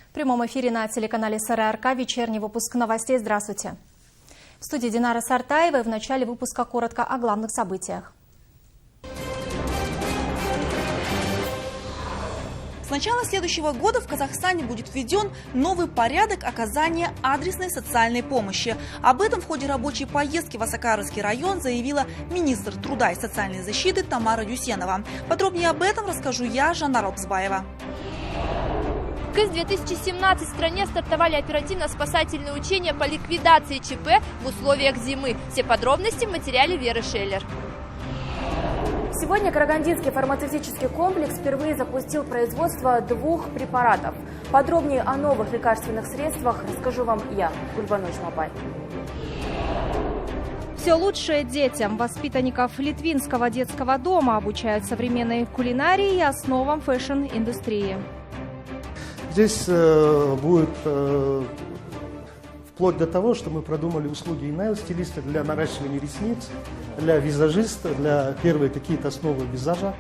В прямом эфире на телеканале СРРК вечерний выпуск новостей. Здравствуйте. В студии Динара Сартаева, и в начале выпуска коротко о главных событиях. С начала следующего года в Казахстане будет введен новый порядок оказания адресной социальной помощи. Об этом в ходе рабочей поездки в Осакаровский район заявила министр труда и социальной защиты Тамара Дюсенова. Подробнее об этом расскажу я, Жанна Рабзбаева. КС-2017 в стране стартовали оперативно-спасательные учения по ликвидации ЧП в условиях зимы. Все подробности в материале Веры Шеллер. Сегодня Карагандинский фармацевтический комплекс впервые запустил производство 2 препаратов. Подробнее о новых лекарственных средствах расскажу вам я, Гульбануш Мапай. Все лучшее детям. Воспитанников Литвинского детского дома обучают современной кулинарии и основам фэшн-индустрии. Здесь будет вплоть до того, что мы продумали услуги и найл-стилиста для наращивания ресниц, для визажиста, для первой какие-то основы визажа.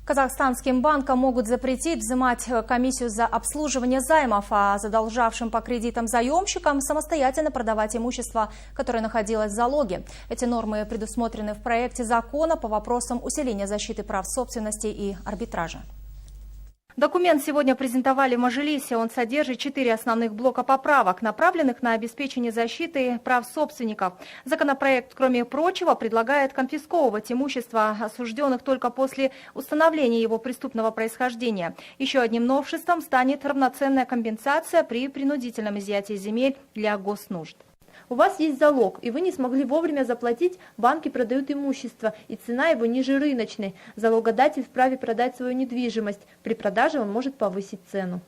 Казахстанским банкам могут запретить взимать комиссию за обслуживание займов, а задолжавшим по кредитам заемщикам самостоятельно продавать имущество, которое находилось в залоге. Эти нормы предусмотрены в проекте закона по вопросам усиления защиты прав собственности и арбитража. Документ сегодня презентовали в Мажилисе. Он содержит 4 основных блока поправок, направленных на обеспечение защиты прав собственников. Законопроект, кроме прочего, предлагает конфисковывать имущество осужденных только после установления его преступного происхождения. Еще одним новшеством станет равноценная компенсация при принудительном изъятии земель для госнужд. У вас есть залог, и вы не смогли вовремя заплатить, банки продают имущество, и цена его ниже рыночной. Залогодатель вправе продать свою недвижимость. При продаже он может повысить цену.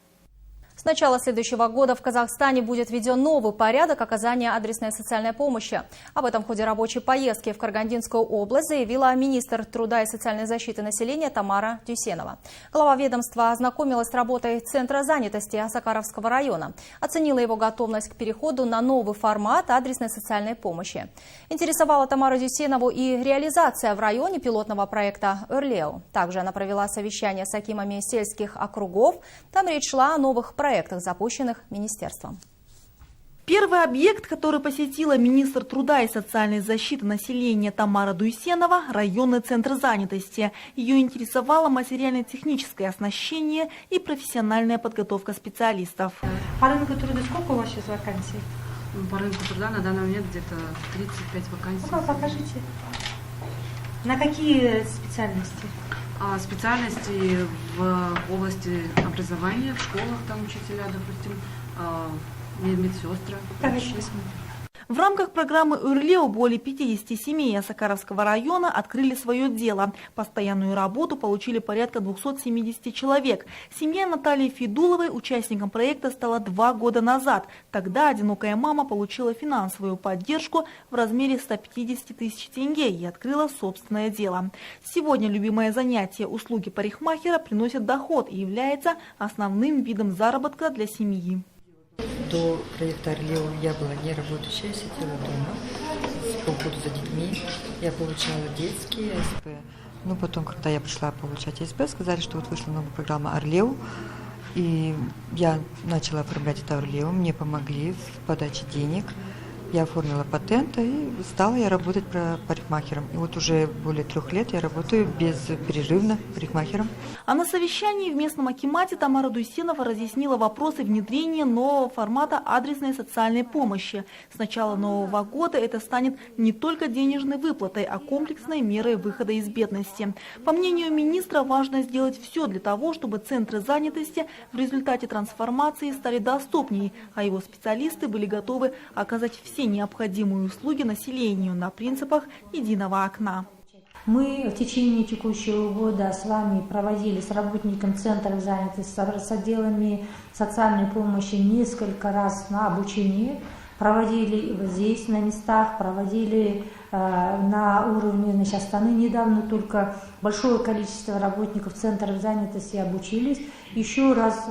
С начала следующего года в Казахстане будет введен новый порядок оказания адресной социальной помощи. Об этом в ходе рабочей поездки в Карагандинскую область заявила министр труда и социальной защиты населения Тамара Дюсенова. Глава ведомства ознакомилась с работой Центра занятости Осакаровского района, оценила его готовность к переходу на новый формат адресной социальной помощи. Интересовала Тамару Дюсенову и реализация в районе пилотного проекта «Öрлeu». Также она провела совещание с акимами сельских округов. Там речь шла о новых проектах, запущенных министерством. Первый объект, который посетила министр труда и социальной защиты населения Тамара Дюсенова – районный центр занятости. Ее интересовало материально-техническое оснащение и профессиональная подготовка специалистов. По рынку труда сколько у вас сейчас вакансий? По рынку труда на данный момент где-то 35 вакансий. Ну-ка, покажите. На какие специальности? Специальности в области образования, в школах, там учителя, допустим, медсестры. В рамках программы «Öрлeu» более 50 семей Осакаровского района открыли свое дело. Постоянную работу получили порядка 270 человек. Семья Натальи Федуловой участником проекта стала 2 года назад. Тогда одинокая мама получила финансовую поддержку в размере 150 тысяч тенге и открыла собственное дело. Сегодня любимое занятие услуги парикмахера приносит доход и является основным видом заработка для семьи. До проекта «Öрлeu» я была не работающая, сидела дома, по уходу за детьми. Я получала детские АСП. Но потом, когда я пришла получать АСП, сказали, что вот вышла новая программа «Öрлeu». И я начала оформлять это «Öрлeu». Мне помогли в подаче денег. Я оформила патент и стала я работать парикмахером. И вот уже более 3 лет я работаю безперерывно парикмахером. А на совещании в местном акимате Тамара Дюсенова разъяснила вопросы внедрения нового формата адресной социальной помощи. С начала нового года это станет не только денежной выплатой, а комплексной мерой выхода из бедности. По мнению министра, важно сделать все для того, чтобы центры занятости в результате трансформации стали доступнее, а его специалисты были готовы оказать все необходимые услуги населению на принципах единого окна. Мы в течение текущего года с вами проводили с работниками центров занятости, с отделами социальной помощи несколько раз на обучение. Проводили здесь на местах, проводили на уровне Астаны. Недавно только большое количество работников центров занятости обучились. Еще раз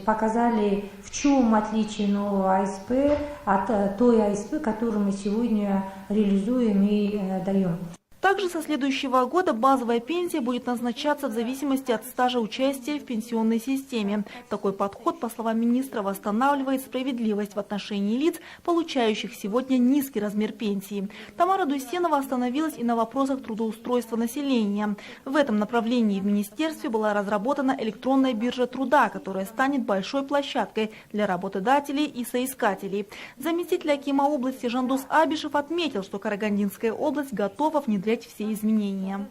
показали, в чем отличие нового АСП от той АСП, которую мы сегодня реализуем и даем. Также со следующего года базовая пенсия будет назначаться в зависимости от стажа участия в пенсионной системе. Такой подход, по словам министра, восстанавливает справедливость в отношении лиц, получающих сегодня низкий размер пенсии. Тамара Дусенова остановилась и на вопросах трудоустройства населения. В этом направлении в министерстве была разработана электронная биржа труда, которая станет большой площадкой для работодателей и соискателей. Заместитель акима области Жандос Абишев отметил, что Карагандинская область готова внедрять все изменения.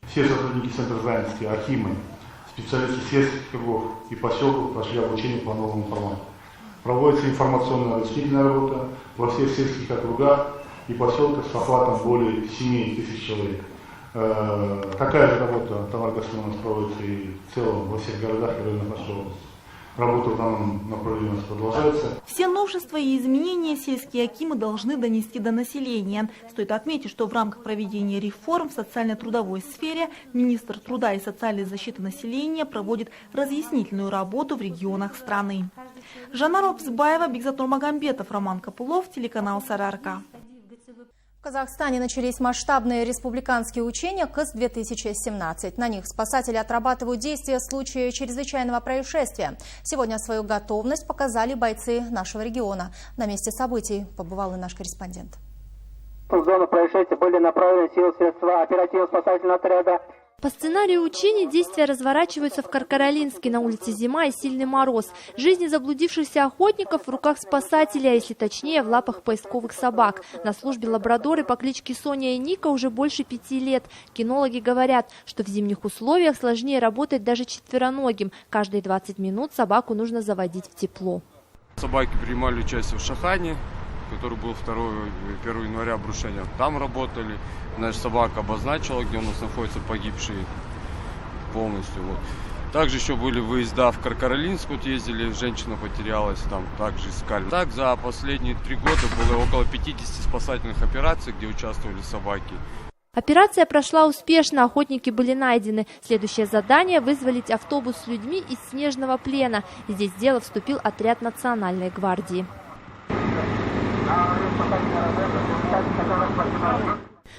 Все сотрудники центра занятости, акимы, специалисты сельских кругов и поселков прошли обучение по новому формату. Проводится информационно-разъяснительная работа во всех сельских округах и поселках с охватом более 7 тысяч человек. Такая же работа, Тамара Гасимовна, проводится и в целом во всех городах и районах нашей области. Работа в данном направлении у нас продолжается. Все новшества и изменения сельские акимы должны донести до населения. Стоит отметить, что в рамках проведения реформ в социально-трудовой сфере министр труда и социальной защиты населения проводит разъяснительную работу в регионах страны. Жанна Робсбаева, Бигзат Нурмагомбетов, Роман Копылов, телеканал Сарыарка. В Казахстане начались масштабные республиканские учения КС-2017. На них спасатели отрабатывают действия в случае чрезвычайного происшествия. Сегодня свою готовность показали бойцы нашего региона. На месте событий побывал и наш корреспондент. В зону происшествия были направлены силы средства оперативно-спасательного отряда. По сценарию учений действия разворачиваются в Каркаралинске. На улице зима и сильный мороз. Жизни заблудившихся охотников в руках спасателей, а если точнее, в лапах поисковых собак. На службе лабрадоры по кличке Соня и Ника уже больше 5 лет. Кинологи говорят, что в зимних условиях сложнее работать даже четвероногим. Каждые 20 минут собаку нужно заводить в тепло. Собаки принимали участие в Шахане, который был 1 января обрушения. Там работали. Наша собака обозначила, где у нас находятся погибшие полностью. Вот. Также еще были выезда в Каркаралинск, вот ездили, женщина потерялась, там также искали. Так, за последние 3 года было около 50 спасательных операций, где участвовали собаки. Операция прошла успешно, охотники были найдены. Следующее задание – вызволить автобус с людьми из снежного плена. Здесь в дело вступил отряд Национальной гвардии.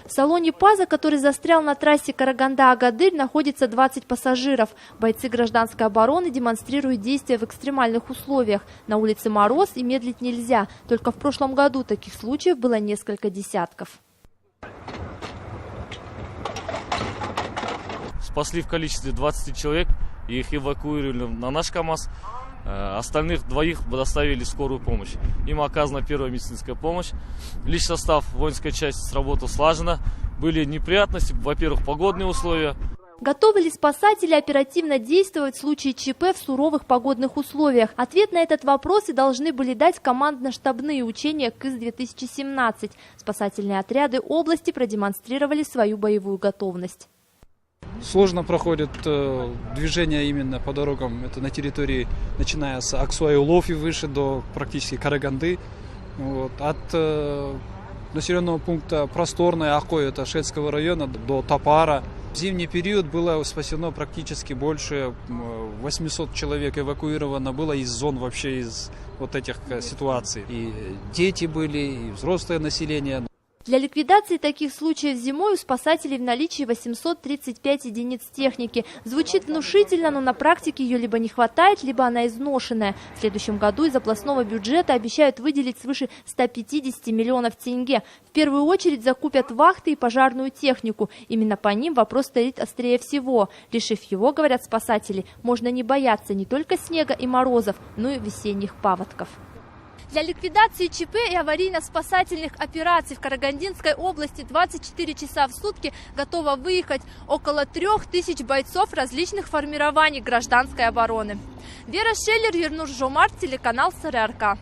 В салоне ПАЗа, который застрял на трассе Караганда-Агадырь, находится 20 пассажиров. Бойцы гражданской обороны демонстрируют действия в экстремальных условиях. На улице мороз и медлить нельзя. Только в прошлом году таких случаев было несколько десятков. Спасли в количестве 20 человек, их эвакуировали на наш КАМАЗ. Остальных 2 доставили в скорую помощь. Им оказана первая медицинская помощь. Личный состав воинской части сработал слаженно. Были неприятности, во-первых, погодные условия. Готовы ли спасатели оперативно действовать в случае ЧП в суровых погодных условиях? Ответ на этот вопрос и должны были дать командно-штабные учения КС-2017. Спасательные отряды области продемонстрировали свою боевую готовность. Сложно проходит движение именно по дорогам. Это на территории, начиная с Аксуай-Улов и выше до практически Караганды. Вот. От населенного пункта Просторное, Акой, это Шетского района, до Топара. В зимний период было спасено практически больше 800 человек эвакуировано было из зон вообще, из вот этих ситуаций. И дети были, и взрослое население. Для ликвидации таких случаев зимой у спасателей в наличии 835 единиц техники. Звучит внушительно, но на практике ее либо не хватает, либо она изношенная. В следующем году из областного бюджета обещают выделить свыше 150 миллионов тенге. В первую очередь закупят вахты и пожарную технику. Именно по ним вопрос стоит острее всего. Решив его, говорят спасатели, можно не бояться не только снега и морозов, но и весенних паводков. Для ликвидации ЧП и аварийно-спасательных операций в Карагандинской области 24 часа в сутки готово выехать около 3000 бойцов различных формирований гражданской обороны. Вера Шеллер, Ернур Жомарт, телеканал Сарыарка.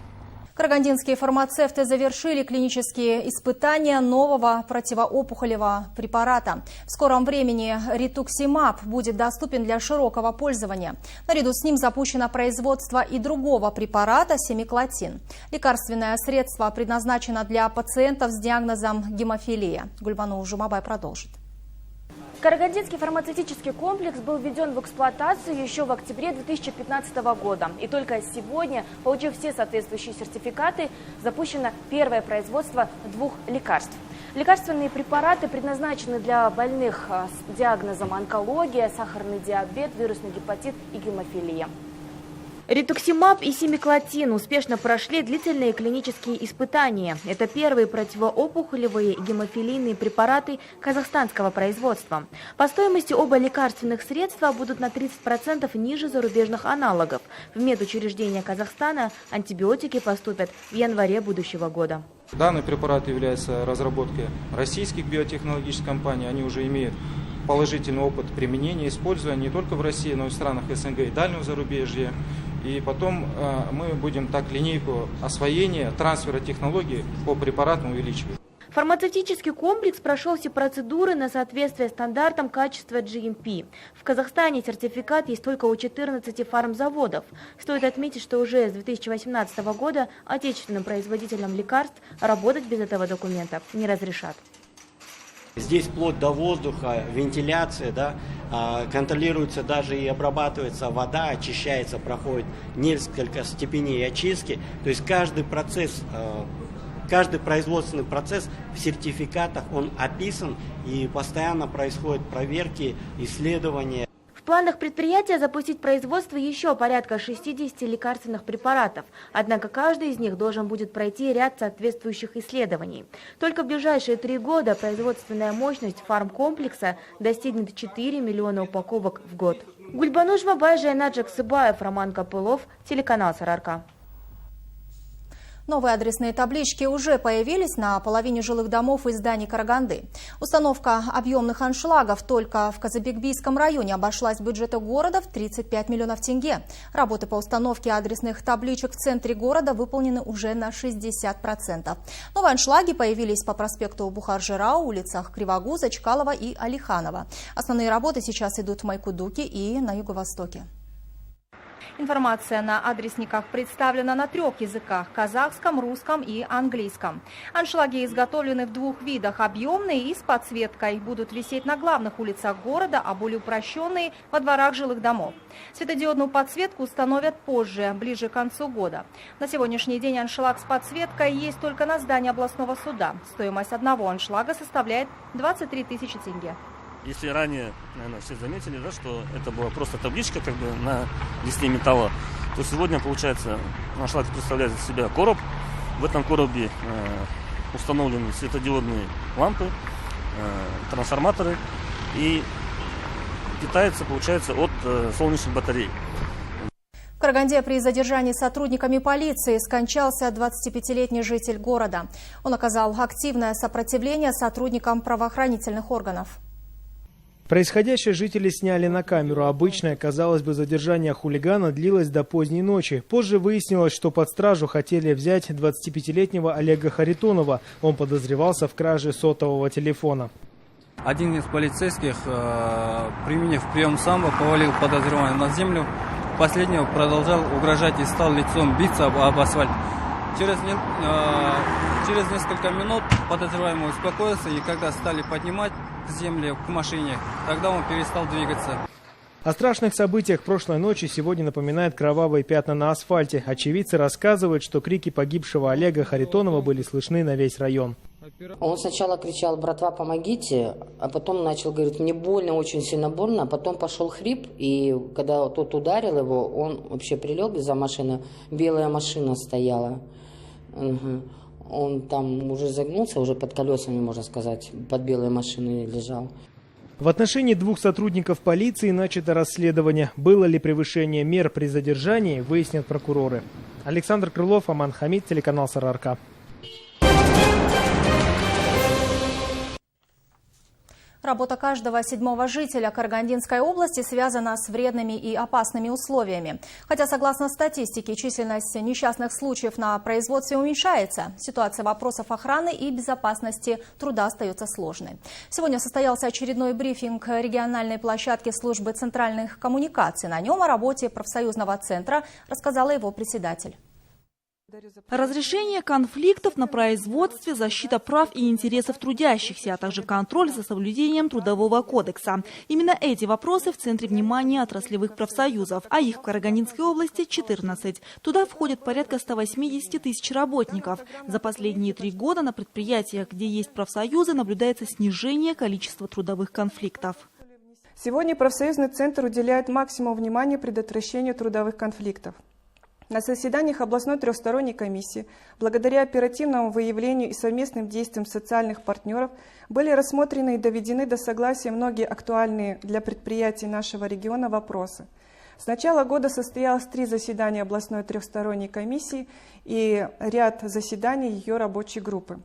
Карагандинские фармацевты завершили клинические испытания нового противоопухолевого препарата. В скором времени ритуксимаб будет доступен для широкого пользования. Наряду с ним запущено производство и другого препарата семиклотин. Лекарственное средство предназначено для пациентов с диагнозом гемофилия. Гульбанов Жумабай продолжит. Карагандинский фармацевтический комплекс был введен в эксплуатацию еще в октябре 2015 года. И только сегодня, получив все соответствующие сертификаты, запущено первое производство 2 лекарств. Лекарственные препараты предназначены для больных с диагнозом онкология, сахарный диабет, вирусный гепатит и гемофилия. Ритуксимаб и симиклотин успешно прошли длительные клинические испытания. Это первые противоопухолевые и гемофилийные препараты казахстанского производства. По стоимости оба лекарственных средства будут на 30% ниже зарубежных аналогов. В медучреждения Казахстана антибиотики поступят в январе будущего года. Данный препарат является разработкой российских биотехнологических компаний. Они уже имеют положительный опыт применения, использования не только в России, но и в странах СНГ и дальнего зарубежья. И потом мы будем так линейку освоения, трансфера технологий по препаратам увеличивать. Фармацевтический комплекс прошел все процедуры на соответствие стандартам качества GMP. В Казахстане сертификат есть только у 14 фармзаводов. Стоит отметить, что уже с 2018 года отечественным производителям лекарств работать без этого документа не разрешат. Здесь вплоть до воздуха, вентиляция, да, контролируется даже и обрабатывается вода, очищается, проходит несколько степеней очистки. То есть каждый процесс, каждый производственный процесс в сертификатах он описан и постоянно происходят проверки, исследования. В планах предприятия запустить производство еще порядка 60 лекарственных препаратов. Однако каждый из них должен будет пройти ряд соответствующих исследований. Только в ближайшие 3 года производственная мощность фармкомплекса достигнет 4 миллиона упаковок в год. Гульбануш Мабай, Жайнат Жаксыбаев, Роман Копылов, телеканал Сарыарка. Новые адресные таблички уже появились на половине жилых домов и зданий Караганды. Установка объемных аншлагов только в Казабекбийском районе обошлась бюджета города в 35 миллионов тенге. Работы по установке адресных табличек в центре города выполнены уже на 60%. Новые аншлаги появились по проспекту Бухар-Жирау, улицах Кривогуза, Чкалова и Алиханова. Основные работы сейчас идут в Майкудуке и на юго-востоке. Информация на адресниках представлена на 3 языках – казахском, русском и английском. Аншлаги изготовлены в 2 видах – объемные и с подсветкой. Будут висеть на главных улицах города, а более упрощенные – во дворах жилых домов. Светодиодную подсветку установят позже, ближе к концу года. На сегодняшний день аншлаг с подсветкой есть только на здании областного суда. Стоимость одного аншлага составляет 23 тысячи тенге. Если ранее, наверное, все заметили, да, что это была просто табличка как бы на листе металла, то сегодня, получается, аншлаг представляет из себя короб. В этом коробе установлены светодиодные лампы, трансформаторы и питается, получается, от солнечных батарей. В Караганде при задержании сотрудниками полиции скончался 25-летний житель города. Он оказал активное сопротивление сотрудникам правоохранительных органов. Происходящее жители сняли на камеру. Обычное, казалось бы, задержание хулигана длилось до поздней ночи. Позже выяснилось, что под стражу хотели взять 25-летнего Олега Харитонова. Он подозревался в краже сотового телефона. Один из полицейских, применив прием самбо, повалил подозреваемого на землю. Последнего продолжал угрожать и стал лицом биться об асфальт. Через несколько минут подозреваемый успокоился, и когда стали поднимать к земле, к машине, тогда он перестал двигаться. О страшных событиях прошлой ночи сегодня напоминают кровавые пятна на асфальте. Очевидцы рассказывают, что крики погибшего Олега Харитонова были слышны на весь район. Он сначала кричал: «Братва, помогите», а потом начал говорить: «Мне больно, очень сильно больно», а потом пошел хрип, и когда тот ударил его, он вообще прилег из-за машины, белая машина стояла. Он там уже загнулся, уже под колесами, можно сказать, под белой машиной лежал. В отношении 2 сотрудников полиции начато расследование. Было ли превышение мер при задержании, выяснят прокуроры. Александр Крылов, Аман Хамид, телеканал Сарыарка. Работа каждого 7-го жителя Карагандинской области связана с вредными и опасными условиями. Хотя, согласно статистике, численность несчастных случаев на производстве уменьшается, ситуация вопросов охраны и безопасности труда остается сложной. Сегодня состоялся очередной брифинг региональной площадки службы центральных коммуникаций. На нем о работе профсоюзного центра рассказала его председатель. Разрешение конфликтов на производстве, защита прав и интересов трудящихся, а также контроль за соблюдением Трудового кодекса. Именно эти вопросы в центре внимания отраслевых профсоюзов, а их в Карагандинской области 14. Туда входит порядка 180 тысяч работников. За последние 3 года на предприятиях, где есть профсоюзы, наблюдается снижение количества трудовых конфликтов. Сегодня профсоюзный центр уделяет максимум внимания предотвращению трудовых конфликтов. На заседаниях областной трехсторонней комиссии, благодаря оперативному выявлению и совместным действиям социальных партнеров, были рассмотрены и доведены до согласия многие актуальные для предприятий нашего региона вопросы. С начала года состоялось 3 заседания областной трехсторонней комиссии и ряд заседаний ее рабочей группы.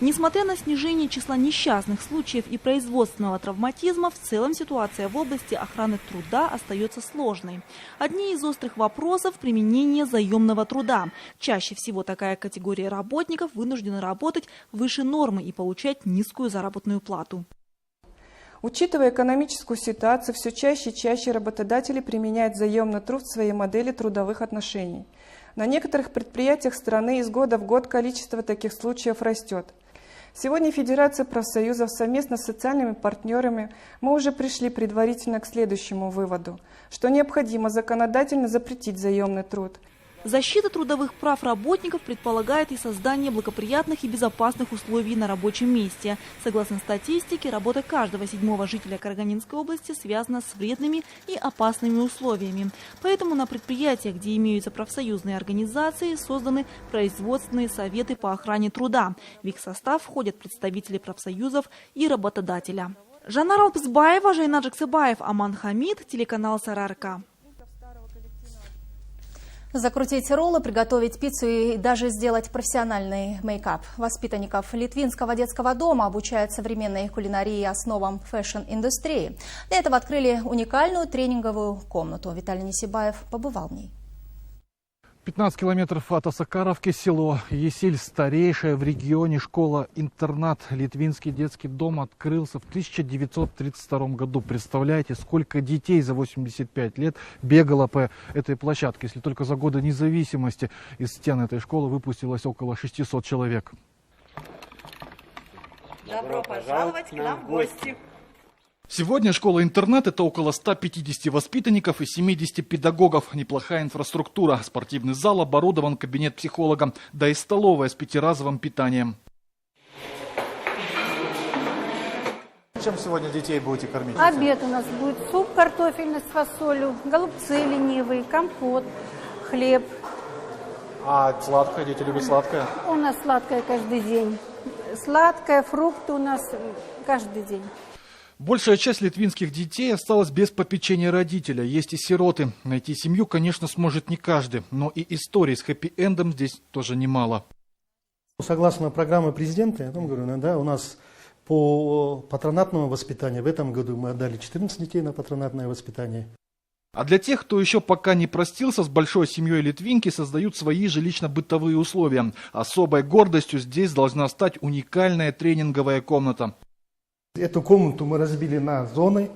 Несмотря на снижение числа несчастных случаев и производственного травматизма, в целом ситуация в области охраны труда остается сложной. Одни из острых вопросов – применение заемного труда. Чаще всего такая категория работников вынуждена работать выше нормы и получать низкую заработную плату. Учитывая экономическую ситуацию, все чаще и чаще работодатели применяют заемный труд в своей модели трудовых отношений. На некоторых предприятиях страны из года в год количество таких случаев растет. Сегодня Федерация профсоюзов совместно с социальными партнерами мы уже пришли предварительно к следующему выводу, что необходимо законодательно запретить заемный труд. Защита трудовых прав работников предполагает и создание благоприятных и безопасных условий на рабочем месте. Согласно статистике, работа каждого 7-го жителя Карагандинской области связана с вредными и опасными условиями. Поэтому на предприятиях, где имеются профсоюзные организации, созданы производственные советы по охране труда. В их состав входят представители профсоюзов и работодателя. Жанар Алпсбаева, Жайнат Жаксыбаев, Аман Хамид, телеканал СРРК. Закрутить роллы, приготовить пиццу и даже сделать профессиональный мейкап. Воспитанников Литвинского детского дома обучают современной кулинарии и основам фэшн-индустрии. Для этого открыли уникальную тренинговую комнату. Виталий Несибаев побывал в ней. 15 километров от Осакаровки село Есиль, старейшая в регионе школа-интернат. Литвинский детский дом открылся в 1932 году. Представляете, сколько детей за 85 лет бегало по этой площадке. Если только за годы независимости из стен этой школы выпустилось около 600 человек. Добро пожаловать к нам в гости! Сегодня школа-интернат – это около 150 воспитанников и 70 педагогов. Неплохая инфраструктура. Спортивный зал оборудован, кабинет психолога, да и столовая с 5-разовым питанием. Чем сегодня детей будете кормить? Обед у нас будет суп картофельный с фасолью, голубцы ленивые, компот, хлеб. А сладкое? Дети любят сладкое? У нас сладкое каждый день. Сладкое, фрукты у нас каждый день. Большая часть литвинских детей осталась без попечения родителя. Есть и сироты. Найти семью, конечно, сможет не каждый. Но и историй с хэппи-эндом здесь тоже немало. Согласно программе президента, я вам говорю, да, у нас по патронатному воспитанию в этом году мы отдали 14 детей на патронатное воспитание. А для тех, кто еще пока не простился с большой семьей Литвинки, создают свои жилищно-бытовые условия. Особой гордостью здесь должна стать уникальная тренинговая комната. Эту комнату мы разбили на зоны.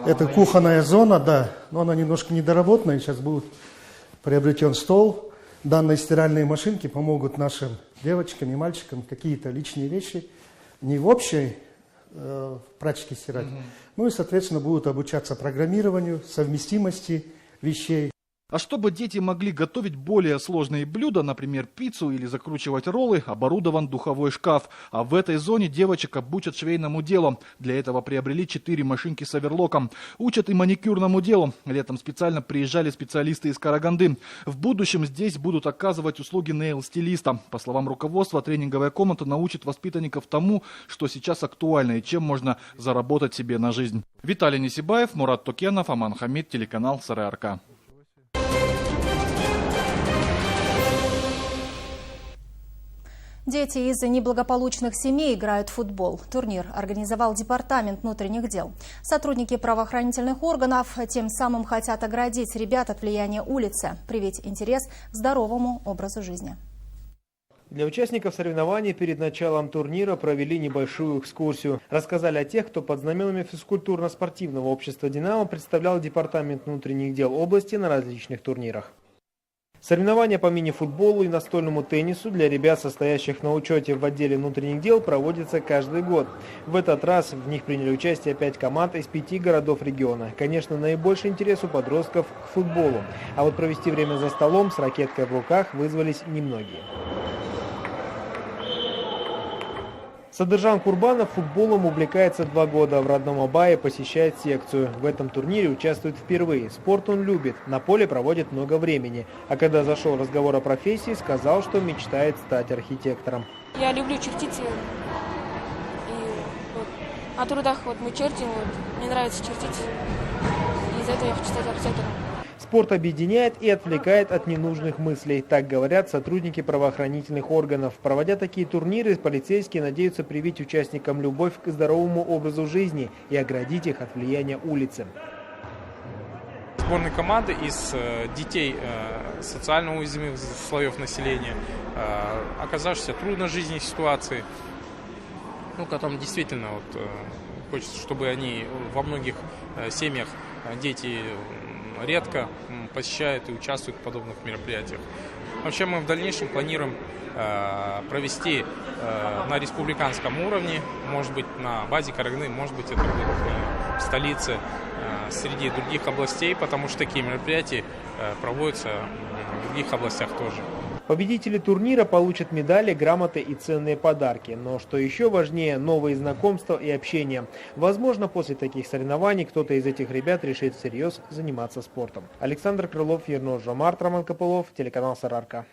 Это кухонная зона, да, но она немножко недоработанная. Сейчас будет приобретен стол. Данные стиральные машинки помогут нашим девочкам и мальчикам какие-то личные вещи не в общей практике стирать. Ну и, соответственно, будут обучаться программированию, совместимости вещей. А чтобы дети могли готовить более сложные блюда, например, пиццу или закручивать роллы, оборудован духовой шкаф. А в этой зоне девочек обучат швейному делу. Для этого приобрели 4 машинки с оверлоком. Учат и маникюрному делу. Летом специально приезжали специалисты из Караганды. В будущем здесь будут оказывать услуги нейл-стилиста. По словам руководства, тренинговая комната научит воспитанников тому, что сейчас актуально и чем можно заработать себе на жизнь. Виталий Несибаев, Мурат Токенов, Аман Хамид, телеканал СРРК. Дети из неблагополучных семей играют в футбол. Турнир организовал Департамент внутренних дел. Сотрудники правоохранительных органов тем самым хотят оградить ребят от влияния улицы, привить интерес к здоровому образу жизни. Для участников соревнований перед началом турнира провели небольшую экскурсию. Рассказали о тех, кто под знаменами физкультурно-спортивного общества «Динамо» представлял Департамент внутренних дел области на различных турнирах. Соревнования по мини-футболу и настольному теннису для ребят, состоящих на учете в отделе внутренних дел, проводятся каждый год. В этот раз в них приняли участие 5 команд из 5 городов региона. Конечно, наибольший интерес у подростков к футболу. А вот провести время за столом с ракеткой в руках вызвались немногие. Садыржан Курбанов футболом увлекается 2 года. В родном Абае посещает секцию. В этом турнире участвует впервые. Спорт он любит. На поле проводит много времени. А когда зашел разговор о профессии, сказал, что мечтает стать архитектором. Я люблю чертить. И вот, на трудах мы чертим. Мне нравится чертить. И из-за этого я хочу стать архитектором. Спорт объединяет и отвлекает от ненужных мыслей. Так говорят сотрудники правоохранительных органов. Проводя такие турниры, полицейские надеются привить участникам любовь к здоровому образу жизни и оградить их от влияния улицы. Сборные команды из детей социально уязвимых слоев населения, оказавшихся в трудной жизненной ситуации, которым действительно хочется, чтобы они во многих семьях дети редко посещают и участвуют в подобных мероприятиях. Вообще мы в дальнейшем планируем провести на республиканском уровне, может быть на базе Караганы, может быть это будет в столице, среди других областей, потому что такие мероприятия проводятся в других областях тоже. Победители турнира получат медали, грамоты и ценные подарки. Но что еще важнее, новые знакомства и общение. Возможно, после таких соревнований кто-то из этих ребят решит всерьез заниматься спортом. Александр Крылов, Ернос Жомарт, Роман Копылов, телеканал Сарыарка.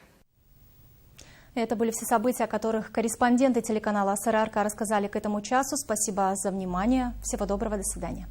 Это были все события, о которых корреспонденты телеканала Сарыарка рассказали к этому часу. Спасибо за внимание. Всего доброго, до свидания.